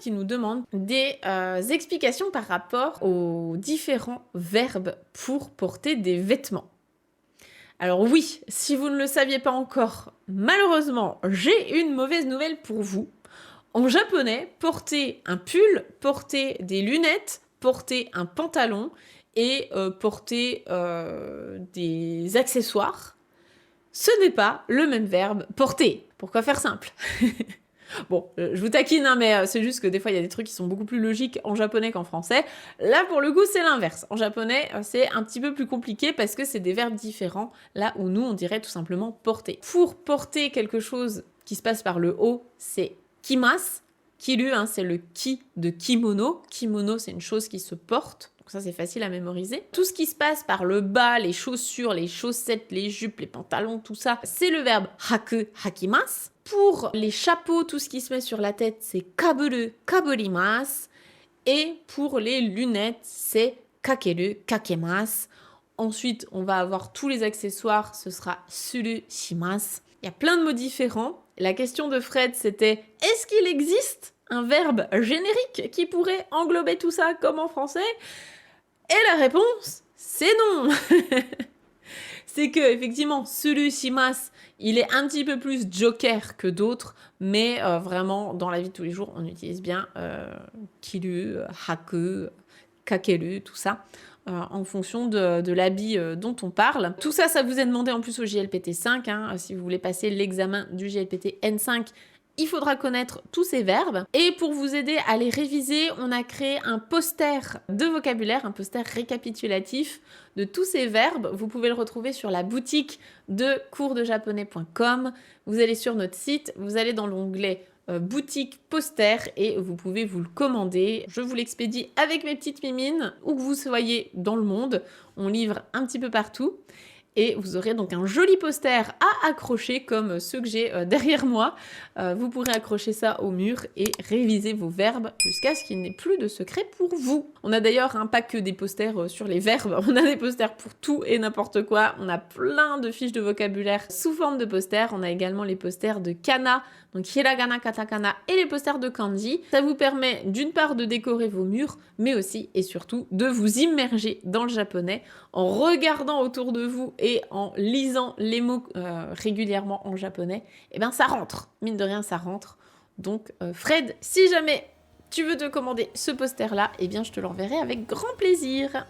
qui nous demande des explications par rapport aux différents verbes pour porter des vêtements. Alors oui, si vous ne le saviez pas encore, malheureusement, j'ai une mauvaise nouvelle pour vous. En japonais, porter un pull, porter des lunettes, porter un pantalon et porter des accessoires, ce n'est pas le même verbe porter. Pourquoi faire simple? Bon, je vous taquine, hein, mais c'est juste que des fois, il y a des trucs qui sont beaucoup plus logiques en japonais qu'en français. Là, pour le coup, c'est l'inverse. En japonais, c'est un petit peu plus compliqué parce que c'est des verbes différents, là où nous, on dirait tout simplement porter. Pour porter quelque chose qui se passe par le haut, c'est kimasu. Kiru, hein, c'est le ki de kimono. Kimono, c'est une chose qui se porte. Donc ça, c'est facile à mémoriser. Tout ce qui se passe par le bas, les chaussures, les chaussettes, les jupes, les pantalons, tout ça, c'est le verbe haku, hakimasu. Pour les chapeaux, tout ce qui se met sur la tête, c'est kaburu, kaburimasu. Et pour les lunettes, c'est kakeru, kakemasu. Ensuite, on va avoir tous les accessoires, ce sera suru shimasu. Il y a plein de mots différents. La question de Fred, c'était est-ce qu'il existe un verbe générique qui pourrait englober tout ça comme en français? Et la réponse, c'est non. C'est que, effectivement, suru shimasu, il est un petit peu plus joker que d'autres, mais vraiment, dans la vie de tous les jours, on utilise bien kiru, haku, kakeru, tout ça. En fonction de l'habit dont on parle. Tout ça, ça vous est demandé en plus au JLPT 5. Hein, si vous voulez passer l'examen du JLPT N5, il faudra connaître tous ces verbes. Et pour vous aider à les réviser, on a créé un poster de vocabulaire, un poster récapitulatif de tous ces verbes. Vous pouvez le retrouver sur la boutique de coursdejaponais.com. Vous allez sur notre site, vous allez dans l'onglet boutique poster et vous pouvez vous le commander. Je vous l'expédie avec mes petites mimines, où que vous soyez dans le monde. On livre un petit peu partout. Et vous aurez donc un joli poster à accrocher comme ceux que j'ai derrière moi. Vous pourrez accrocher ça au mur et réviser vos verbes jusqu'à ce qu'il n'ait plus de secret pour vous. On a d'ailleurs pas que des posters sur les verbes, on a des posters pour tout et n'importe quoi. On a plein de fiches de vocabulaire sous forme de posters. On a également les posters de kana, donc hiragana, katakana et les posters de kanji. Ça vous permet d'une part de décorer vos murs, mais aussi et surtout de vous immerger dans le japonais en regardant autour de vous et en lisant les mots régulièrement en japonais. Et ben ça rentre, mine de rien ça rentre. Donc Fred, si jamais tu veux te commander ce poster là, eh bien je te l'enverrai avec grand plaisir.